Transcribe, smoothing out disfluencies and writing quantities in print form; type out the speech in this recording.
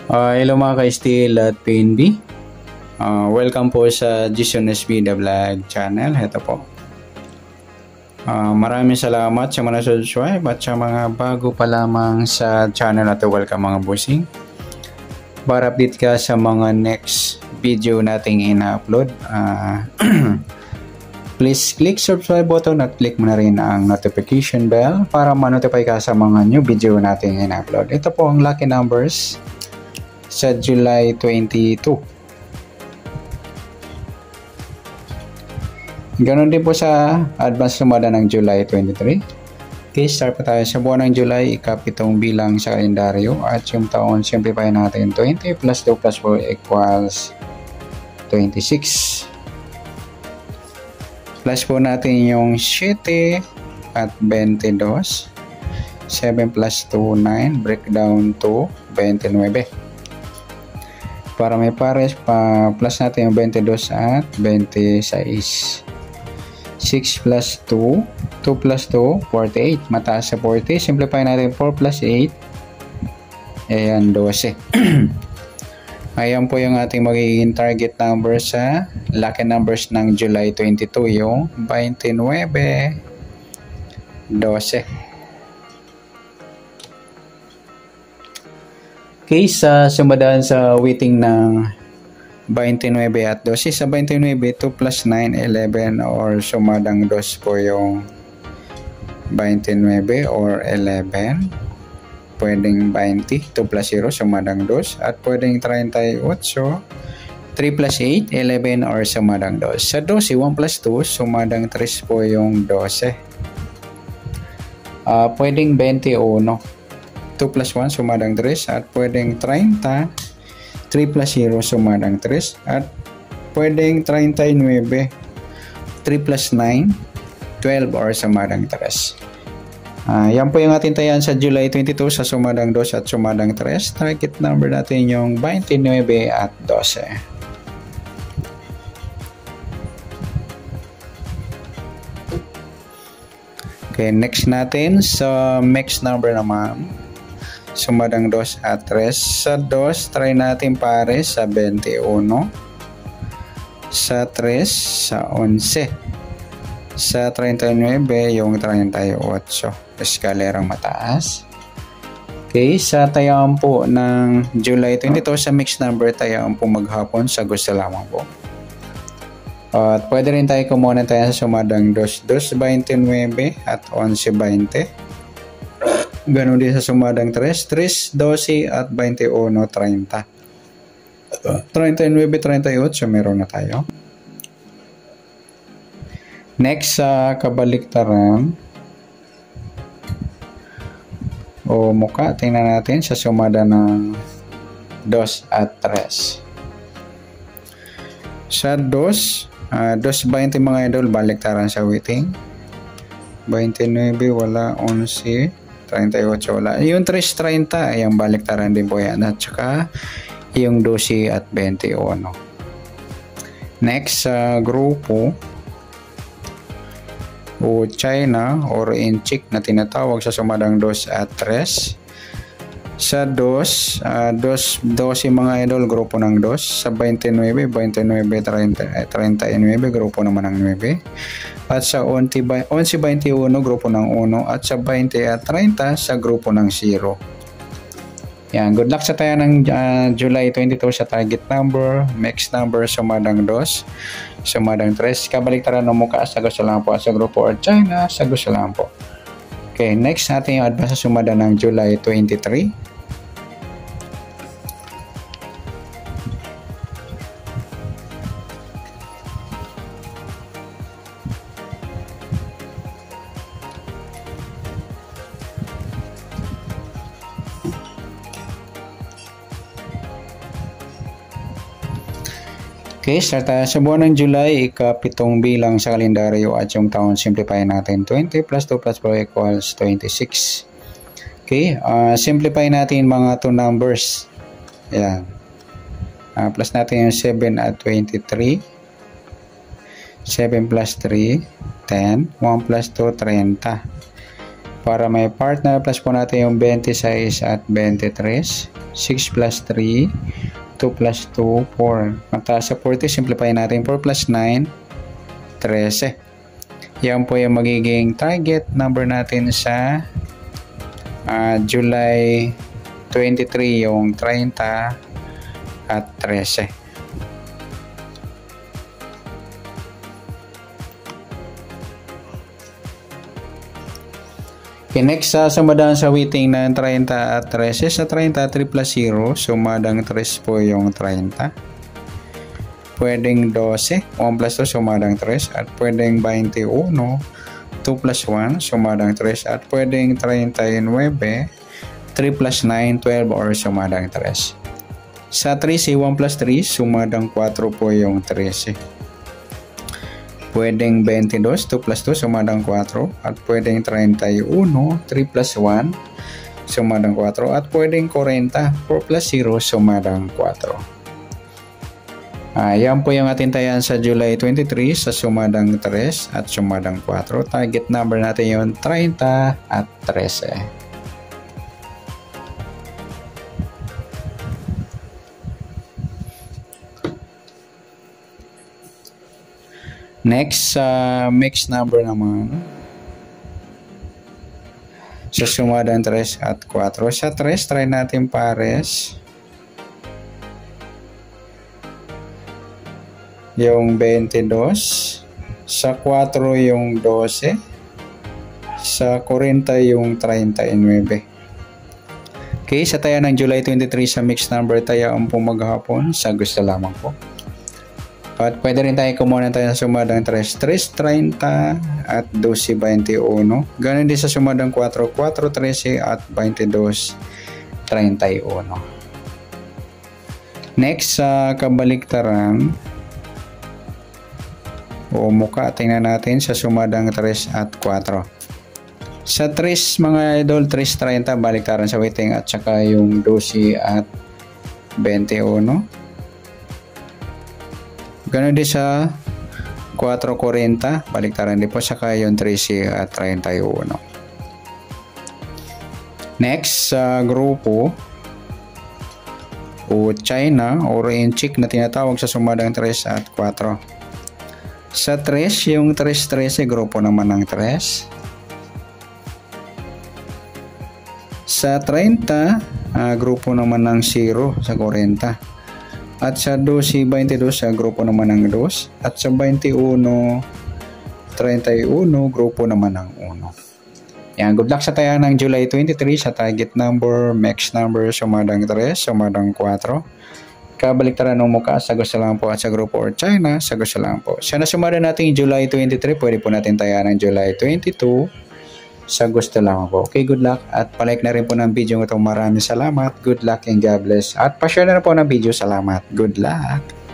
Hello mga ka-Steel at PNB. Welcome po sa Jason SB The Vlog channel. Ito po. Maraming salamat sa mga subscribe at sa mga bago pa lamang sa channel na ito. Welcome mga bossing. Para update ka sa mga next video nating ina-upload. Please click subscribe button at click mo na rin ang notification bell para ma-notify ka sa mga new video nating ina-upload. Ito po ang lucky numbers sa July 22. Ganon din po sa advance sumada ng July 23. Okay, start pa tayo sa buwan ng July, ikapitong bilang sa kalendaryo at yung taon, simplify natin 20 plus 2 plus 4 equals 26. Plus po natin yung 7 at 22. 7 plus 2, 9. Breakdown to 29. Para may pares, plus natin yung 22 at 26. 6 plus 2. 2 plus 2, 48. Mataas sa 40. Simplify natin 4 plus 8. Ayan, 12. Ayan po yung ating magiging target number sa lucky numbers ng July 22, yung 29, 12. Okay, sa sumadaan sa waiting ng 29 at 12. Sa 29, 2 plus 9, 11 or sumadang 2 po yung 29 or 11. Pwedeng 20, 2 plus 0, sumadang 2. At pwedeng 38, 3 plus 8, 11 or sumadang 2. Sa 12, 1 plus 2, sumadang 3 po yung 12. Pwedeng 21, 2 plus 1, sumadang 3. At pwedeng 30, 3 plus 0, sumadang 3. At pwedeng 39, 3 plus 9, 12 or sumadang 3. Yan po yung ating tayan sa July 22 sa sumadang 2 at sumadang 3. Target number natin yung 29 at 12. Okay, next natin sa mixed number naman. Sumadang 2 at 3. Sa 2, try natin pares sa 21. Sa 3, sa 11. Sa 39, yung 38. Eskalerang mataas. Okay, sa tayaan po ng July 22 sa mixed number, tayaan po maghapon sa gusto lamang po. At pwede rin tayo kumuha tayo sa sumadang 2, 2.29 at 11.20. Ganun din sa sumadang 3, 3.12 at 21.30. 39.38 meron na tayo. Next sa kabaliktaran o muka, tingnan natin sa sumada ng 2 at 3. Sa 2, 2.20 mga idol, baliktaran sa waiting. 29 wala, 11, 38 wala. Yung 3.30 yung baliktaran din po yan. At saka yung 12 at 21. Next sa grupo o China or Inchik na tinatawag sa sumadang 2 at 3. Sa 2, 12 mga idol, grupo ng 2. Sa 29, 29, 39, grupo naman ng 9. At sa 11, 21, grupo ng 1. At sa 20 at 30, sa grupo ng 0. Yan, good luck sa tayo ng July 22 sa target number, mixed number, sumadang 2, sumadang 3, kabaliktaran ng mukha sa gusto lang po, sa grupo or China sa gusto lang po. Okay, next natin yung advance sa sumada ng July 23. Okay, start tayo sa buwan ng July, ikapitong bilang sa kalendaryo at yung taon, simplify natin 20 plus 2 plus 4 equals 26. Okay, simplify natin mga 2 numbers. Ayan. Plus natin yung 7 at 23. 7 plus 3, 10. 1 plus 2, 30. Para may partner, plus po natin yung 26 at 23. 6 plus 3, 2 plus 2, 4. Mataas sa 40, simplify natin. 4 plus 9, 13. Yan po yung magiging target number natin sa July 23, yung 30 at 13. Okay, next, sumadaan sa waiting ng 30 at 13. Sa 30, 3 plus 0. Sumadang 3 po yung 30. Pwedeng 12. 1 plus 2, sumadang 3. At pwedeng 21. 2 plus 1, sumadang 3. At pwedeng 39. 3 plus 9, 12 or sumadang 3. Sa 13, 1 plus 3, sumadang 4 po yung 13. Pwedeng 22, 2 plus 2, sumadang 4. At pwedeng 31, 3 plus 1, sumadang 4. At pwedeng 40, 4 plus 0, sumadang 4. Yan po yung ating tayan sa July 23 sa sumadang 3 at sumadang 4. Target number natin yung 30 at 13. Next, mixed number naman. Sa sumadang 3 at 4. Sa 3, try natin pares. Yung 22. Sa 4 yung 12. Sa 40 yung 39. Okay, sa taya ng July 23 sa mixed number, taya ang po maghapon. Sa gusto lamang po. At pwede rin tayo kumuha tayo sa sumadang 3, 3.30 at 12.21. Ganun din sa sumadang 4, 4.13 at 22.31. Next, sa kabaliktaran o muka, tingnan natin sa sumadang 3 at 4. Sa 3, mga idol, 3.30 baliktaran sa waiting at saka yung 12 at 21. Ganon din sa 4.40, baliktaran din po, saka yung 13 at 31. Next, sa grupo o China or inchik na tinatawag sa sumadang 3 at 4. Sa 3, yung 3.13, grupo naman ng 3. Sa 30, grupo naman ng 0 sa 40. At sa 12.22, sa grupo naman ng 2. At sa 21.31, grupo naman ng 1. Yan, good luck sa taya ng July 23 sa target number, max number, sumadang 3, sumadang 4. Kabaliktaran ng mukha, sa gusto lang po, at sa grupo or China, sa gusto lang po. Sana sumada natin July 23, pwede po natin taya ng July 22. Sa gusto lang po. Okay, good luck. At palike na rin po ng video ito. Maraming salamat. Good luck and God bless. At pa-share na rin po ng video. Salamat. Good luck.